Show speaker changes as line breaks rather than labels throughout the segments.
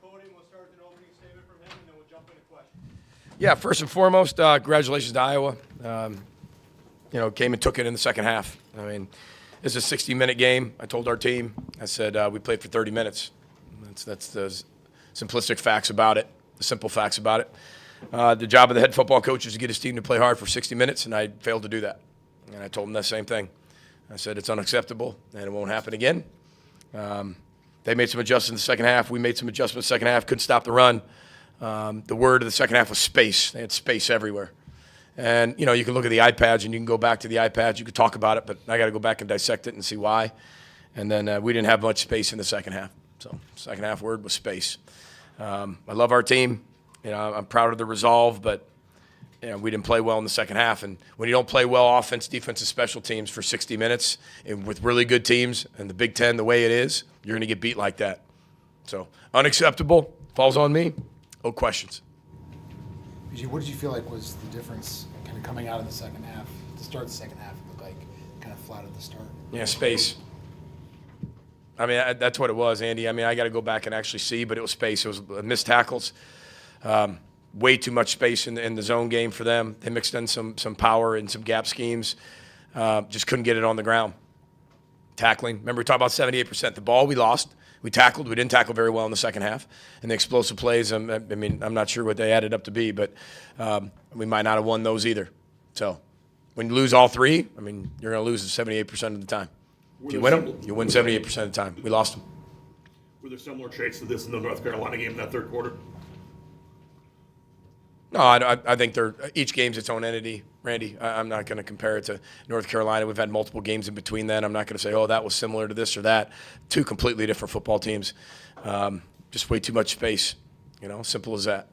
podium. We'll start with an opening statement from him, and then we'll jump into questions.
Yeah, first and foremost, congratulations to Iowa. Came and took it in the second half. I mean, it's a 60-minute game. I told our team, I said, we played for 30 minutes. That's the simplistic facts about it, the simple facts about it. The job of the head football coach is to get his team to play hard for 60 minutes, and I failed to do that. And I told them the same thing. I said, it's unacceptable, and it won't happen again. They made some adjustments in the second half. We made some adjustments in the second half. Couldn't stop the run. The word of the second half was space. They had space everywhere. And, you can look at the iPads, and you can go back to the iPads. You could talk about it, but I got to go back and dissect it and see why. And then we didn't have much space in the second half. So second half word was space. I love our team. I'm proud of the resolve, but we didn't play well in the second half. And when you don't play well offense, defense, and special teams for 60 minutes and with really good teams and the Big Ten the way it is, you're going to get beat like that. So unacceptable. Falls on me. No questions.
What did you feel like was the difference kind of coming out of the second half? To start the second half, it looked like kind of flat at the start.
Yeah, space. I mean, that's what it was, Andy. I mean, I got to go back and actually see, but it was space. It was missed tackles. Way too much space in the zone game for them. They mixed in some power and some gap schemes. Just couldn't get it on the ground. Tackling. Remember, we talked about 78%. The ball we lost. We tackled. We didn't tackle very well in the second half. And the explosive plays, I'm not sure what they added up to be, but we might not have won those either. So when you lose all three, you're going to lose 78% of the time. If you win them, you win 78% of the time. We lost them.
Were there similar traits to this in the North Carolina game in that third quarter?
No, I think each game's its own entity, Randy. I'm not going to compare it to North Carolina. We've had multiple games in between then. I'm not going to say, that was similar to this or that. Two completely different football teams. Just way too much space, simple as that.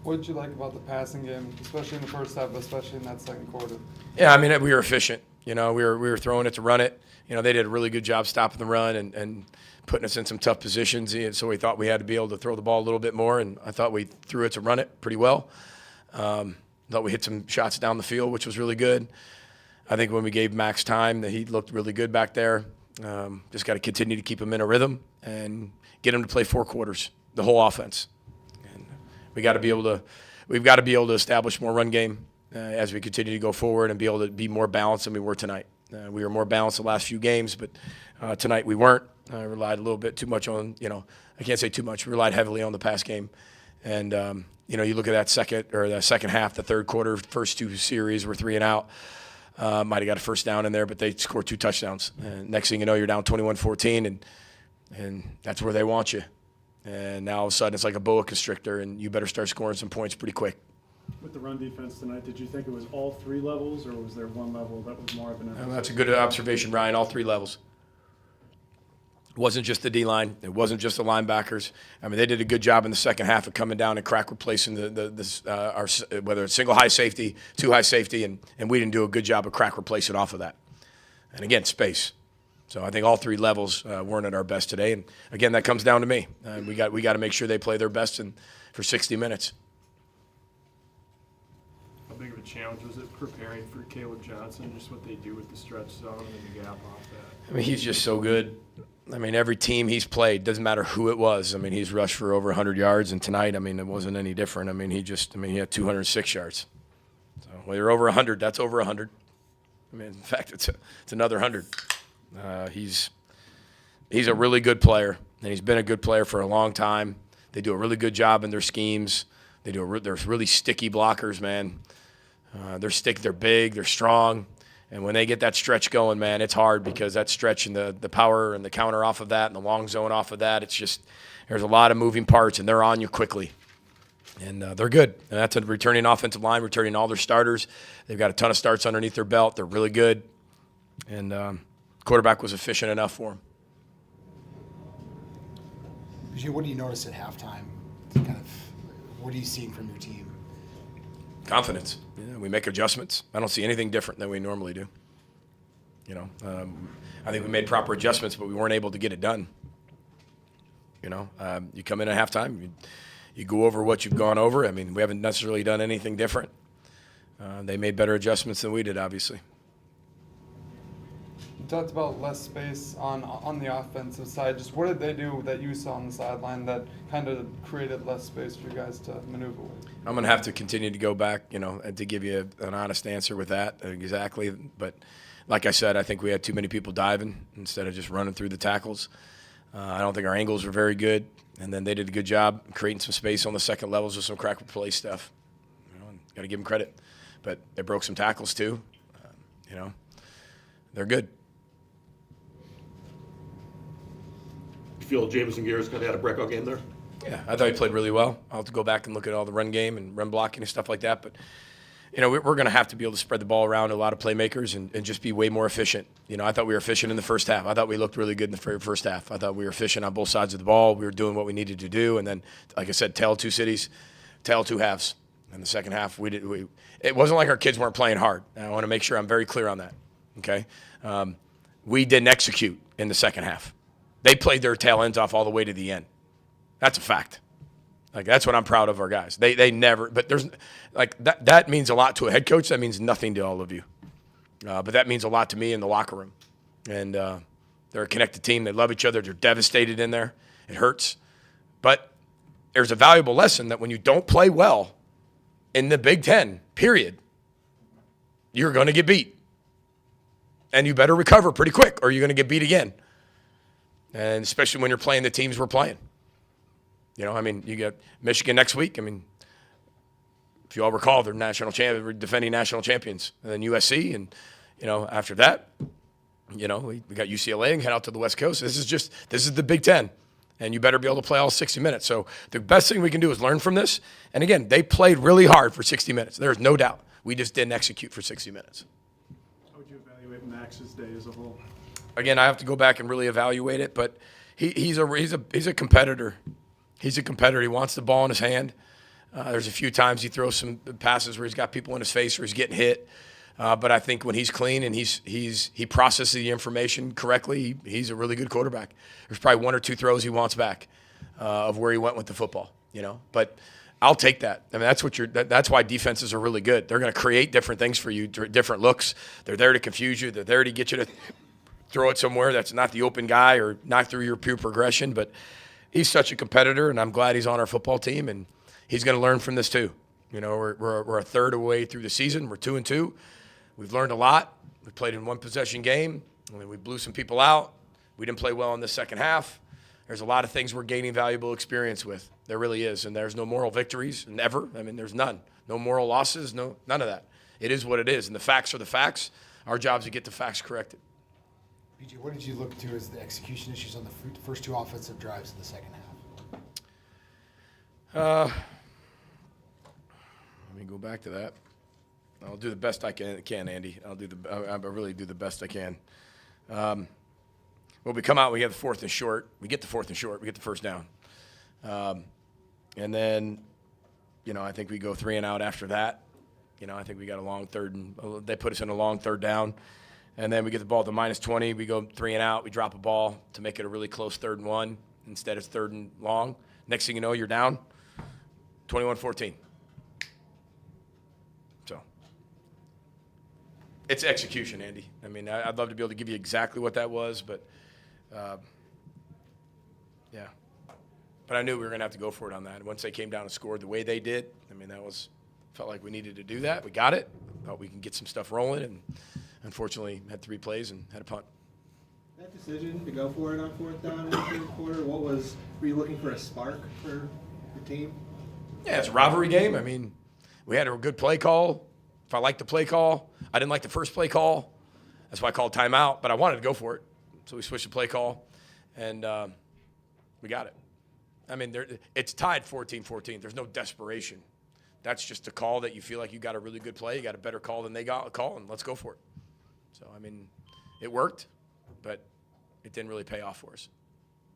What did you like about the passing game, especially in the first half, but especially in that second quarter?
Yeah, we were efficient. We were throwing it to run it. They did a really good job stopping the run and putting us in some tough positions. And so we thought we had to be able to throw the ball a little bit more, and I thought we threw it to run it pretty well. Thought we hit some shots down the field, which was really good. I think when we gave Max time, that he looked really good back there. Just got to continue to keep him in a rhythm and get him to play 4 quarters, the whole offense. And we've got to be able to establish more run game as we continue to go forward and be able to be more balanced than we were tonight. We were more balanced the last few games, but tonight we weren't. I relied a little bit too much on, I can't say too much. We relied heavily on the pass game. And, you look at that second half, the third quarter, first 2 series were 3 and out. Might have got a first down in there, but they scored 2 touchdowns. And next thing you know, you're down 21-14, and that's where they want you. And now all of a sudden it's like a boa constrictor, and you better start scoring some points pretty quick.
With the run defense tonight, did you think it was all 3 levels, or was there one level that was more of an emphasis?
That's a good observation, Ryan, all 3 levels. It wasn't just the D-line. It wasn't just the linebackers. They did a good job in the second half of coming down and crack replacing our whether it's single high safety, 2 high safety, and we didn't do a good job of crack replacing off of that. And again, space. So I think all 3 levels weren't at our best today. And again, that comes down to me. We got to make sure they play their best for 60 minutes.
How big of a challenge was it preparing for Caleb Johnson, just what they do with the stretch zone and the gap off that?
He's just so good. Every team he's played, doesn't matter who it was. He's rushed for over 100 yards, and tonight, it wasn't any different. He had 206 yards. So when you're over 100, that's over 100. In fact, it's another 100. He's a really good player, and he's been a good player for a long time. They do a really good job in their schemes. They're really sticky blockers, man. They're big, they're strong. And when they get that stretch going, man, it's hard because that stretch and the power and the counter off of that and the long zone off of that, there's a lot of moving parts, and they're on you quickly. And they're good. And that's a returning offensive line, returning all their starters. They've got a ton of starts underneath their belt. They're really good. And quarterback was efficient enough for him.
What do you notice at halftime? What are you seeing from your team?
Confidence. We make adjustments. I don't see anything different than we normally do. I think we made proper adjustments, but we weren't able to get it done. You come in at halftime, you go over what you've gone over. We haven't necessarily done anything different. They made better adjustments than we did, obviously.
You talked about less space on the offensive side. Just what did they do that you saw on the sideline that kind of created less space for you guys to maneuver with?
I'm going to have to continue to go back, and to give you an honest answer with that exactly. But like I said, I think we had too many people diving instead of just running through the tackles. I don't think our angles were very good, and then they did a good job creating some space on the second levels with some crack play stuff. Got to give them credit. But they broke some tackles too. They're good.
You feel Jameson Gears kind of had a breakout game there?
Yeah, I thought he played really well. I'll have to go back and look at all the run game and run blocking and stuff like that. But, we're going to have to be able to spread the ball around to a lot of playmakers and just be way more efficient. I thought we were efficient in the first half. I thought we looked really good in the first half. I thought we were efficient on both sides of the ball. We were doing what we needed to do. And then, like I said, tail two halves. In the second half, it wasn't like our kids weren't playing hard. I want to make sure I'm very clear on that. Okay? We didn't execute in the second half. They played their tail ends off all the way to the end. That's a fact. That's what I'm proud of our guys. They never, but there's that means a lot to a head coach. That means nothing to all of you. But that means a lot to me in the locker room. And they're a connected team. They love each other. They're devastated in there. It hurts. But there's a valuable lesson that when you don't play well in the Big Ten, period, you're going to get beat. And you better recover pretty quick or you're going to get beat again. And especially when you're playing the teams we're playing. You get Michigan next week. If you all recall, they're defending national champions. And then USC. And, after that, we got UCLA and head out to the West Coast. This is the Big Ten. And you better be able to play all 60 minutes. So the best thing we can do is learn from this. And again, they played really hard for 60 minutes. There's no doubt. We just didn't execute for 60 minutes.
How would you evaluate Max's day as a whole?
Again, I have to go back and really evaluate it, but he's a competitor. He's a competitor. He wants the ball in his hand. There's a few times he throws some passes where he's got people in his face or he's getting hit. But I think when he's clean and he processes the information correctly, he's a really good quarterback. There's probably one or two throws he wants back of where he went with the football, But I'll take that. That's why defenses are really good. They're going to create different things for you, different looks. They're there to confuse you. They're there to get you to throw it somewhere that's not the open guy or not through your pure progression. But he's such a competitor, and I'm glad he's on our football team, and he's going to learn from this too. We're a third of the way through the season. We're 2-2. We've learned a lot. We played in one possession game. We blew some people out. We didn't play well in the second half. There's a lot of things we're gaining valuable experience with. There really is. And there's no moral victories, never. There's none. No moral losses, none of that. It is what it is. And the facts are the facts. Our job is to get the facts corrected.
BJ, what did you look to as the execution issues on the first two offensive drives in the second half?
Let me go back to that. I'll do the best I can, Andy. I really do the best I can. We come out, we get the fourth and short. We get the first down. And then, I think we go 3 and out after that. I think we got a long third, and they put us in a long third down. And then we get the ball at the -20. We go 3 and out. We drop a ball to make it a really close 3rd and 1. Instead, it's 3rd and long. Next thing you know, you're down 21-14. So it's execution, Andy. I'd love to be able to give you exactly what that was, but yeah. But I knew we were going to have to go for it on that. Once they came down and scored the way they did, felt like we needed to do that. We got it. Thought we can get some stuff rolling, and unfortunately had 3 plays and had a punt.
That decision to go for it on 4th down in the 3rd quarter, were you looking for a spark for the team?
Yeah, it's a rivalry game. We had a good play call. If I liked the play call, I didn't like the first play call. That's why I called timeout, but I wanted to go for it. So we switched the play call, and we got it. It's tied 14-14. There's no desperation. That's just a call that you feel like you got a really good play. You got a better call than they got a call, and let's go for it. So, it worked, but it didn't really pay off for us.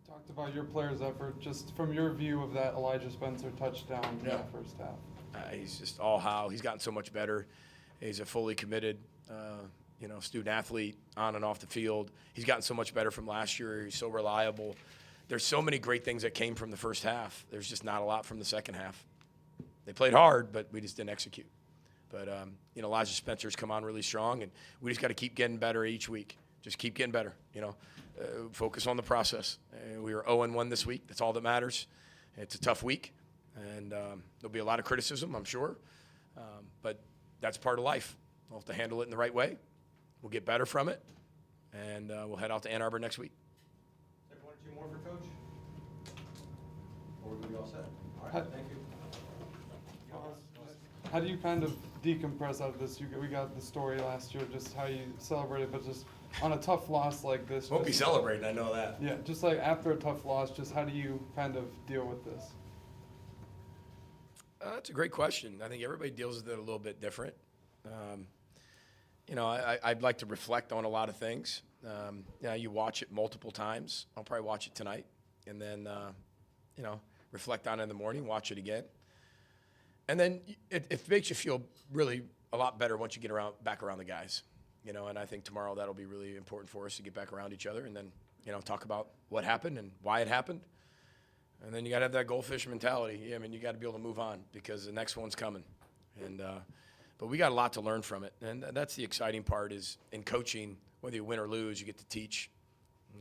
Talked about your players' effort, just from your view of that Elijah Spencer touchdown in that first half.
He's just all how. He's gotten so much better. He's a fully committed, student athlete on and off the field. He's gotten so much better from last year. He's so reliable. There's so many great things that came from the first half. There's just not a lot from the second half. They played hard, but we just didn't execute. But, Elijah Spencer's come on really strong, and we just got to keep getting better each week. just keep getting better. Focus on the process. We were 0-1 this week. That's all that matters. It's a tough week, and there'll be a lot of criticism, I'm sure, but that's part of life. We'll have to handle it in the right way. We'll get better from it, and we'll head out to Ann Arbor next week.
Take one or two more for Coach? Or are we all set? All
Hi.
right, thank you.
How do you kind of decompress out of this? We got the story last year, just how you celebrated, but just on a tough loss like this.
Won't be
just-
celebrating, I know that.
Yeah, just like after a tough loss, just how do you kind of deal with this?
That's a great question. I think everybody deals with it a little bit different. I'd like to reflect on a lot of things. You watch it multiple times. I'll probably watch it tonight, and then reflect on it in the morning, watch it again. And then it makes you feel really a lot better once you get back around the guys. And I think tomorrow that'll be really important for us to get back around each other and then, talk about what happened and why it happened. And then you got to have that goldfish mentality. I mean, you got to be able to move on because the next one's coming. But we got a lot to learn from it. And that's the exciting part is in coaching, whether you win or lose, you get to teach.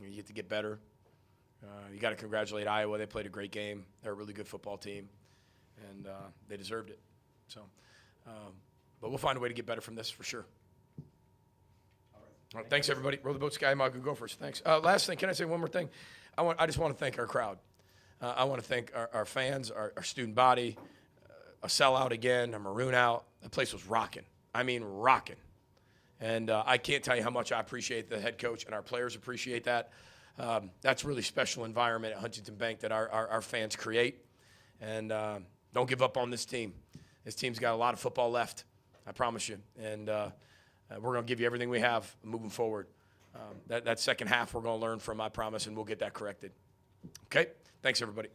You get to get better. You got to congratulate Iowa. They played a great game. They're a really good football team. And they deserved it. So, but we'll find a way to get better from this for sure. All right, thanks, everybody. Row the boat, Sky Mug, and Gophers. Thanks. Last thing, can I say one more thing? I just want to thank our crowd. I want to thank our fans, our student body, a sellout again, a maroon out. The place was rocking. I mean, rocking. And I can't tell you how much I appreciate the head coach and our players appreciate that. That's a really special environment at Huntington Bank that our fans create. And don't give up on this team. This team's got a lot of football left, I promise you. And we're going to give you everything we have moving forward. That second half we're going to learn from, I promise, and we'll get that corrected. Okay? Thanks, everybody.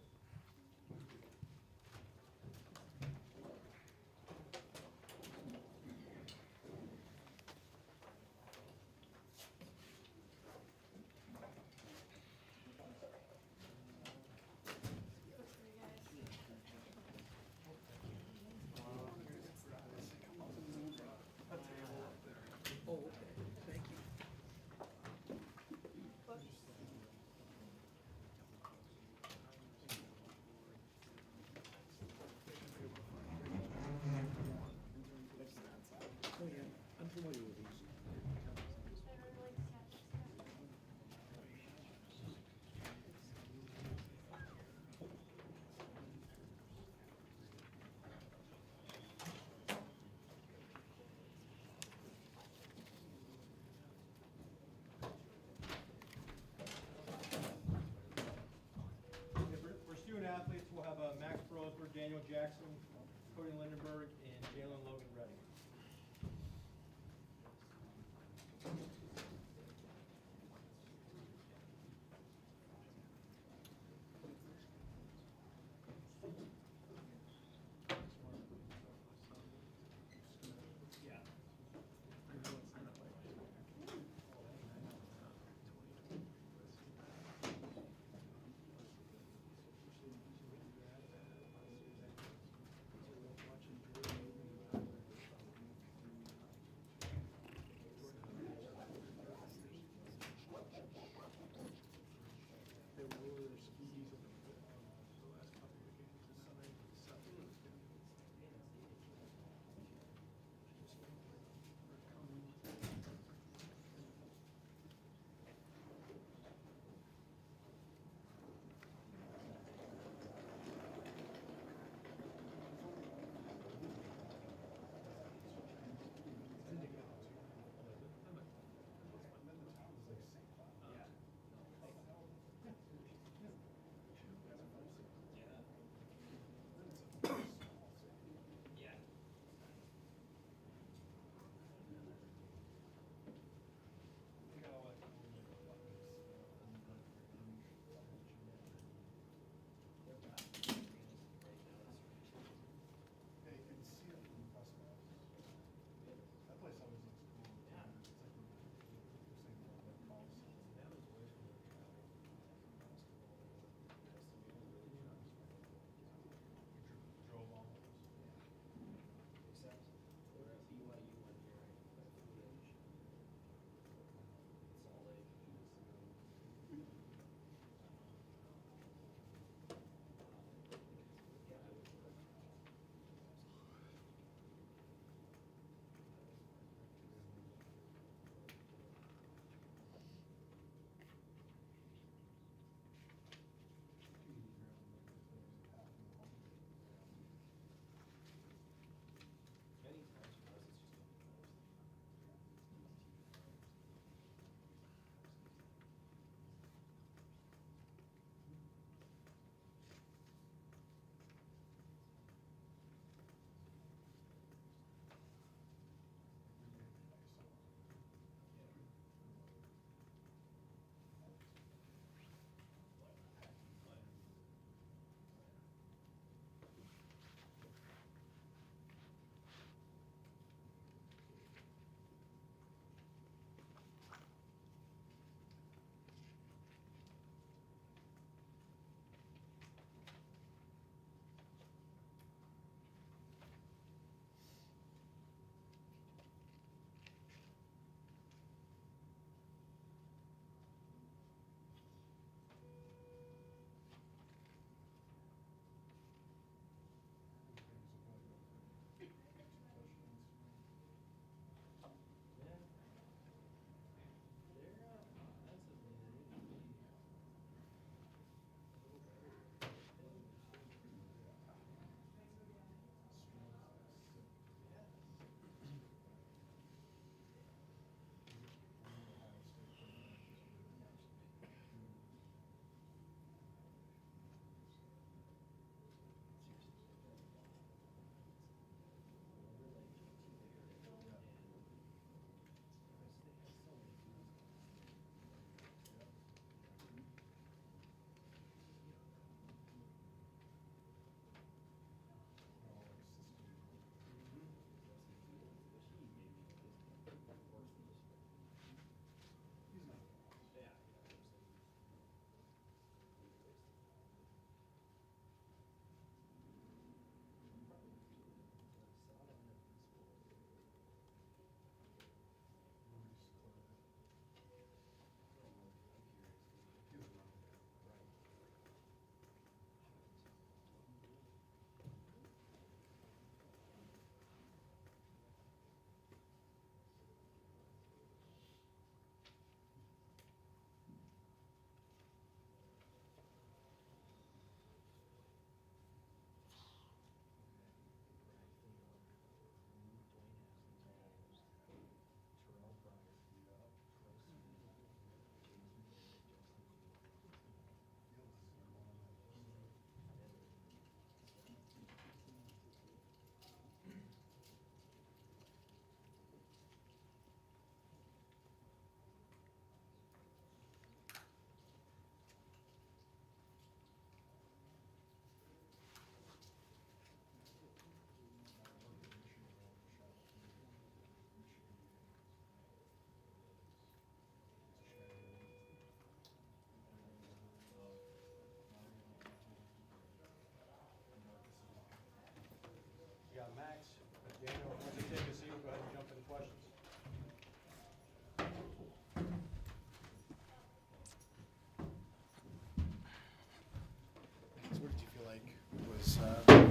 For student athletes, we'll have Max Brosberg, Daniel Jackson, Cody Lindenberg, and Jalen Logan Redding.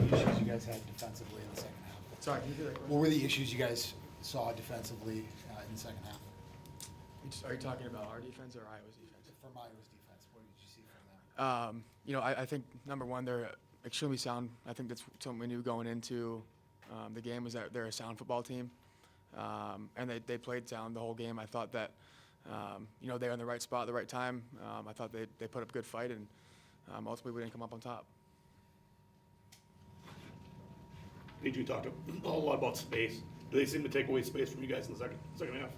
the issues you guys had defensively in the second half?
Sorry, can you hear that
What were the issues you guys saw defensively in the second half?
Are you talking about our defense or Iowa's defense?
From Iowa's defense, what did you see from them?
I think number one, they're extremely sound. I think that's something we knew going into the game was that they're a sound football team, and they played sound the whole game. I thought that they were in the right spot at the right time. I thought they put up a good fight, and ultimately we didn't come up on top.
Did you talk a whole lot about space? Do they seem to take away space from you guys in the second half?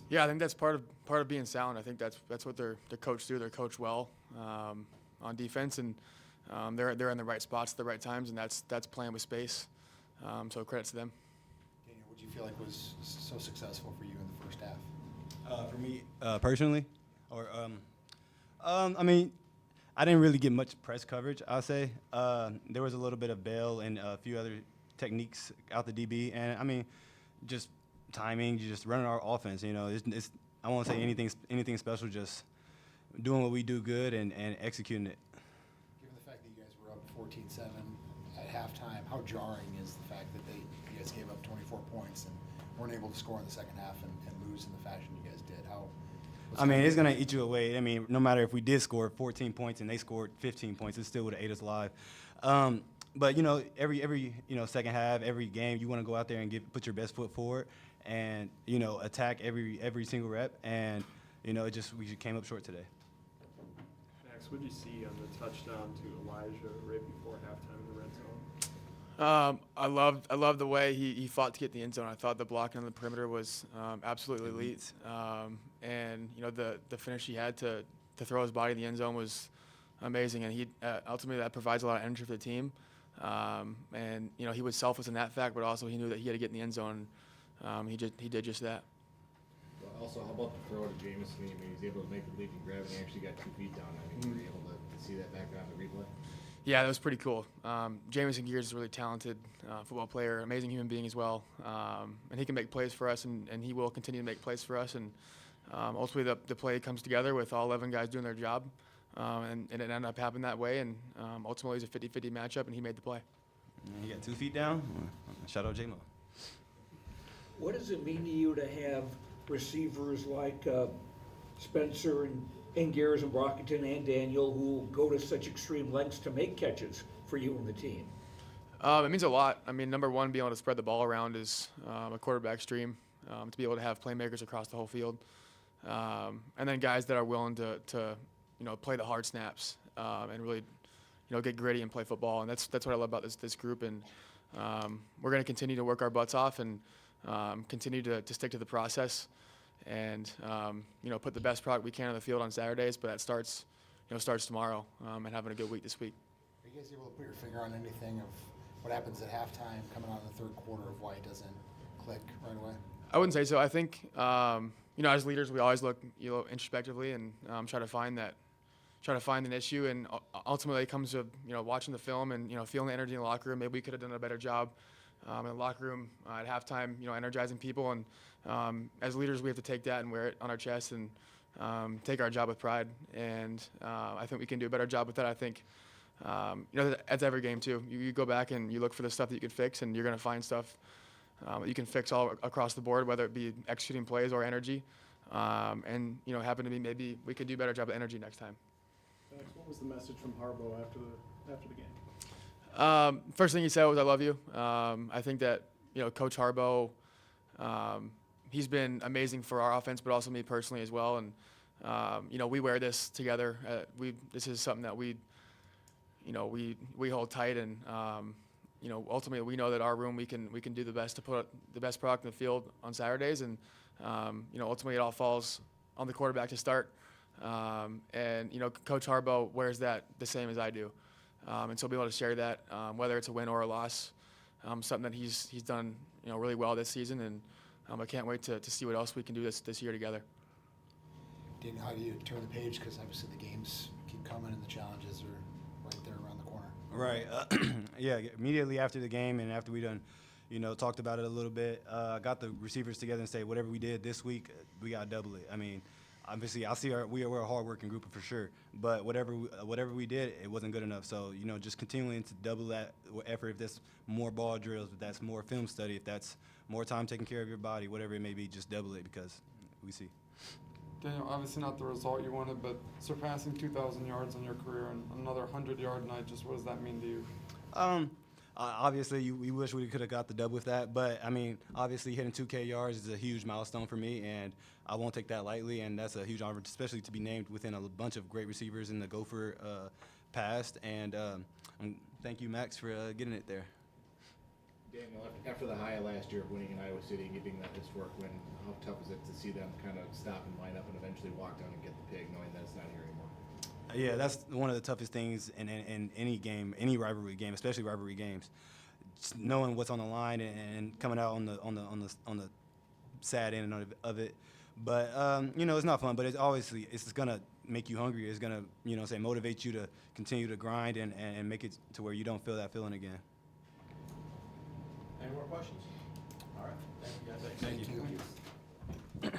Yeah, I think that's part of being sound. I think that's what their coach do. They're coached well on defense, and they're in the right spots at the right times, and that's playing with space. So credit to them.
Daniel, what do you feel like was so successful for you in the first half?
For me, personally, or I mean, I didn't really get much press coverage. I'll say there was a little bit of bail and a few other techniques out the DB, and I mean, just timing, just running our offense. It's I won't say anything special. Just doing what we do good and executing it.
Given the fact that you guys were up 14-7 at halftime, how jarring is the fact that you guys gave up 24 points and weren't able to score in the second half and lose in the fashion you guys did?
I mean, it's going to eat you away. I mean, no matter if we did score 14 points and they scored 15 points, it still would have ate us alive. But, every second half, every game, you want to go out there and put your best foot forward and, attack every single rep. And, we just came up short today.
Max, what did you see on the touchdown to Elijah right before halftime in the red zone?
I loved the way he fought to get in the end zone. I thought the blocking on the perimeter was absolutely elite, and the finish he had to throw his body in the end zone was amazing. And he ultimately that provides a lot of energy for the team. And he was selfless in that fact, but also he knew that he had to get in the end zone. He did just that.
Also, how about the throw to Jamison? I mean, he's able to make the leap and grab, and he actually got 2 feet down. I mean, were you able to see that back on the replay?
Yeah, that was pretty cool. Jamison Gears is a really talented football player, amazing human being as well. And he can make plays for us, and he will continue to make plays for us. And ultimately, the play comes together with all 11 guys doing their job, and it ended up happening that way. And ultimately, it was a 50-50 matchup, and he made the play.
And he got 2 feet down. Shout out J-Mo.
What does it mean to you to have receivers like Spencer and Gears and Brockington and Daniel who go to such extreme lengths to make catches for you and the team?
It means a lot. I mean, number one, being able to spread the ball around is a quarterback's dream, to be able to have playmakers across the whole field. And then guys that are willing to play the hard snaps and really, get gritty and play football. And that's what I love about this group. And we're going to continue to work our butts off and continue to stick to the process and, put the best product we can on the field on Saturdays. But that starts tomorrow and having a good week this week.
Are you guys able to put your finger on anything of what happens at halftime coming on in the third quarter of why it doesn't click right away?
I wouldn't say so. I think, as leaders, we always look, introspectively and try to find an issue. And ultimately, it comes to, watching the film and, feeling the energy in the locker room. Maybe we could have done a better job in the locker room at halftime, energizing people. And as leaders, we have to take that and wear it on our chest and take our job with pride. And I think we can do a better job with that. I think, that's every game, too. You go back and you look for the stuff that you can fix, and you're going to find stuff that you can fix all across the board, whether it be executing plays or energy. And, happen to be maybe we could do a better job of energy next time.
Max, what was the message from Harbaugh after the game?
First thing he said was, "I love you." I think that, Coach Harbaugh, he's been amazing for our offense, but also me personally as well. And, we wear this together. This is something that we hold tight. And, ultimately we know that our room, we can do the best to put the best product in the field on Saturdays. And, ultimately it all falls on the quarterback to start. And, Coach Harbaugh wears that the same as I do. And so be able to share that, whether it's a win or a loss, something that he's done, really well this season. And I can't wait to see what else we can do this year together.
Daniel, how do you turn the page? Because obviously the games keep coming and the challenges are right there around the corner.
Right. Yeah, immediately after the game and after we done, talked about it a little bit, I got the receivers together and say, whatever we did this week, we got to double it. I mean, obviously, I see we're a hard-working group for sure. But whatever we did, it wasn't good enough. So just continuing to double that effort. If that's more ball drills, if that's more film study, if that's more time taking care of your body, whatever it may be, just double it because we see.
Daniel, obviously not the result you wanted, but surpassing 2,000 yards in your career and another 100-yard night, just what does that mean to you?
Obviously, we wish we could have got the dub with that, but I mean, obviously hitting 2K yards is a huge milestone for me, and I won't take that lightly, and that's a huge honor, especially to be named within a bunch of great receivers in the Gopher past, and thank you, Max, for getting it there.
Daniel, after the high last year of winning in Iowa City and getting that historic win, how tough is it to see them kind of stop and line up and eventually walk down and get the pig, knowing that it's not here anymore?
Yeah, that's one of the toughest things in any game, any rivalry game, especially rivalry games. Just knowing what's on the line and coming out on the sad end of it. But it's not fun. But it's gonna make you hungry. It's gonna motivate you to continue to grind and make it to where you don't feel that feeling again.
Any more questions? All right, thank you guys.
Thank you.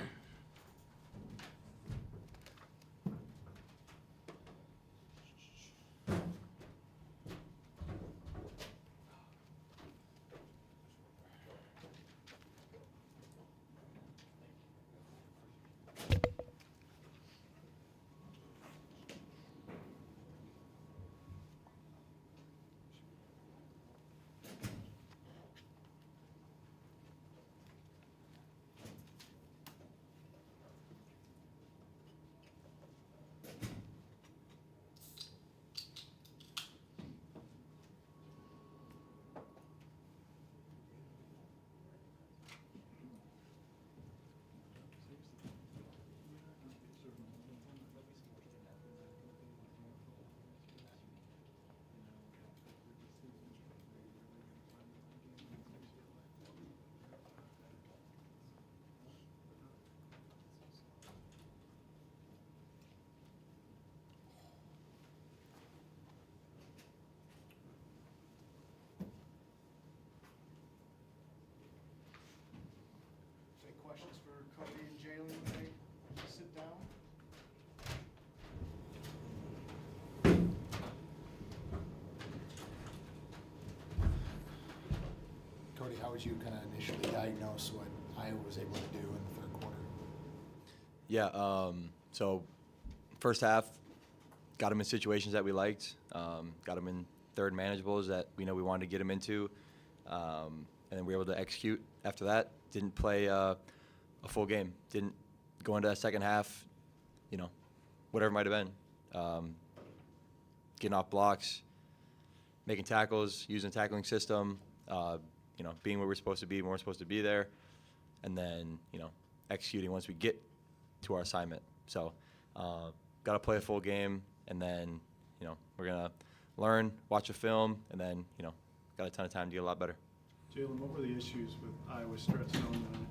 Any questions for Cody and Jalen when they sit down? Cody, how would you kind of initially diagnose what Iowa was able to do in the third quarter?
Yeah, so first half, got them in situations that we liked, got them in third manageables that we wanted to get them into, and then we were able to execute after that. Didn't play a full game. Didn't go into that second half, whatever it might have been. Getting off blocks, making tackles, using a tackling system, being where we're supposed to be when we're supposed to be there, and then, executing once we get to our assignment. So, got to play a full game, and then, we're going to learn, watch a film, and then, got a ton of time to get a lot better.
Jalen, what were the issues with Iowa stretch zone tonight?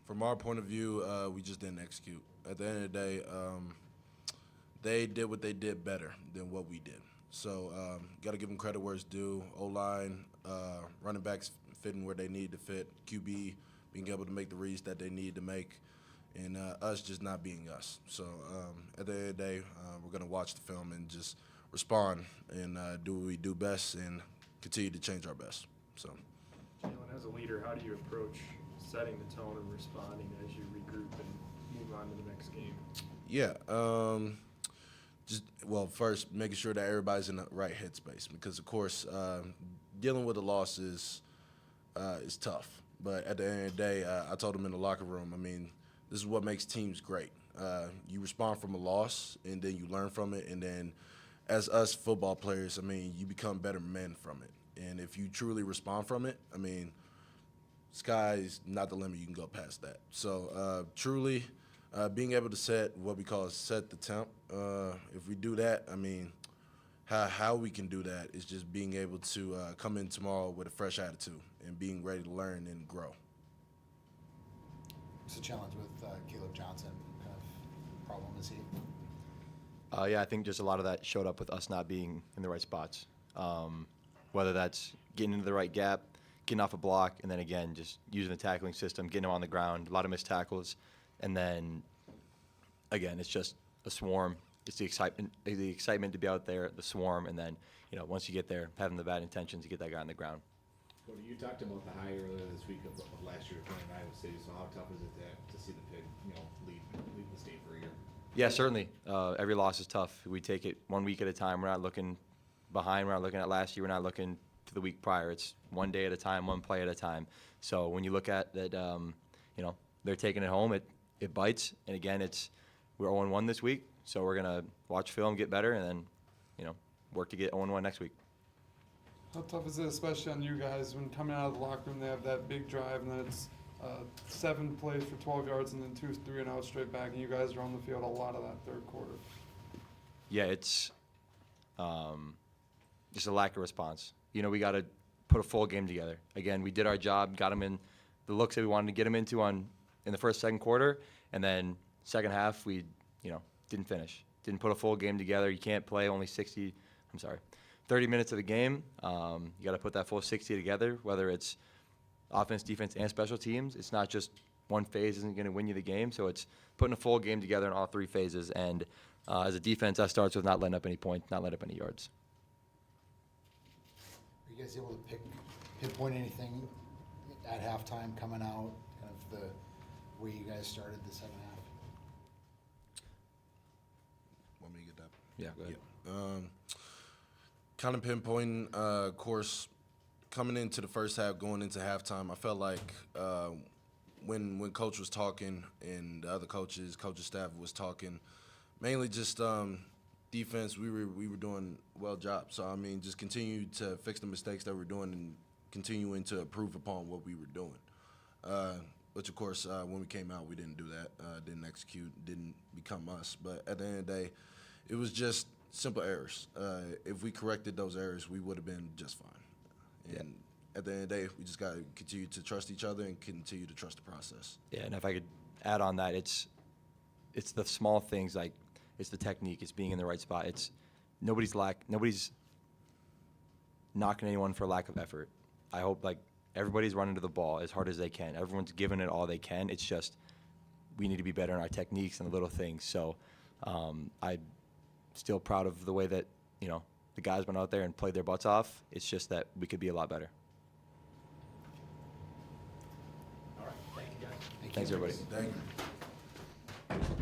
From our point of view, we just didn't execute. At the end of the day, they did what they did better than what we did. So got to give them credit where it's due. O-line, running backs fitting where they need to fit, QB being able to make the reads that they need to make, and us just not being us. So at the end of the day, we're going to watch the film and just respond and do what we do best and continue to change our best. So,
Jalen, as a leader, how do you approach setting the tone and responding as you regroup and move on to the next game?
Yeah, first making sure that everybody's in the right headspace because, of course, dealing with a loss is tough. But at the end of the day, I told them in the locker room, this is what makes teams great. You respond from a loss, and then you learn from it, and then as us football players, you become better men from it. And if you truly respond from it, sky's not the limit. You can go past that. So truly being able to set what we call set the temp. If we do that, how we can do that is just being able to come in tomorrow with a fresh attitude and being ready to learn and grow.
What's the challenge with Caleb Johnson? What kind of problem is he?
Yeah, I think just a lot of that showed up with us not being in the right spots. Whether that's getting into the right gap, getting off a block, and then again, just using the tackling system, getting them on the ground, a lot of missed tackles. And then, again, it's just a swarm. It's the excitement to be out there, the swarm, and then, once you get there, having the bad intentions to get that guy on the ground.
Cody, you talked about the high earlier this week of last year playing Iowa City, so how tough is it to see the Pig, lead the state for a year?
Yeah, certainly. Every loss is tough. We take it 1 week at a time. We're not looking behind. We're not looking at last year. We're not looking to the week prior. It's one day at a time, one play at a time. So when you look at that, they're taking it home, it bites. And again, we're 0-1 this week, so we're gonna watch film, get better, and then, work to get 0-1 next week.
How tough is it, especially on you guys, when coming out of the locker room, they have that big drive, and then it's 7 plays for 12 yards, and then 2 3 and out straight back, and you guys are on the field a lot of that third quarter?
Yeah, it's just a lack of response. We got to put a full game together. Again, we did our job, got them in the looks that we wanted to get them into in the first, second quarter, and then second half we, didn't finish. Didn't put a full game together. You can't play only 30 minutes of the game. You got to put that full 60 together, whether it's offense, defense, and special teams. It's not just one phase isn't going to win you the game, so it's putting a full game together in all 3 phases. And as a defense, that starts with not letting up any points, not letting up any yards.
Are you guys able to pinpoint anything at halftime coming out, kind of the way you guys started the second half?
Want me to get that?
Yeah, go ahead.
Kind of pinpointing, of course, coming into the first half, going into halftime, I felt like when Coach was talking and the other coaching staff was talking, mainly just defense, we were doing well job. So, I mean, just continue to fix the mistakes that we're doing and continuing to improve upon what we were doing. Which, of course, when we came out, we didn't do that, didn't execute, didn't become us. But at the end of the day, it was just simple errors. If we corrected those errors, we would have been just fine. And at the end of the day, we just got to continue to trust each other and continue to trust the process.
Yeah, and if I could add on that, it's the small things, like it's the technique, it's being in the right spot. It's nobody's knocking anyone for lack of effort. I hope everybody's running to the ball as hard as they can. Everyone's giving it all they can. It's just we need to be better in our techniques and the little things. So I'm still proud of the way that the guys went out there and played their butts off. It's just that we could be a lot better.
All right, thank you guys.
Thanks, everybody.
Thank you.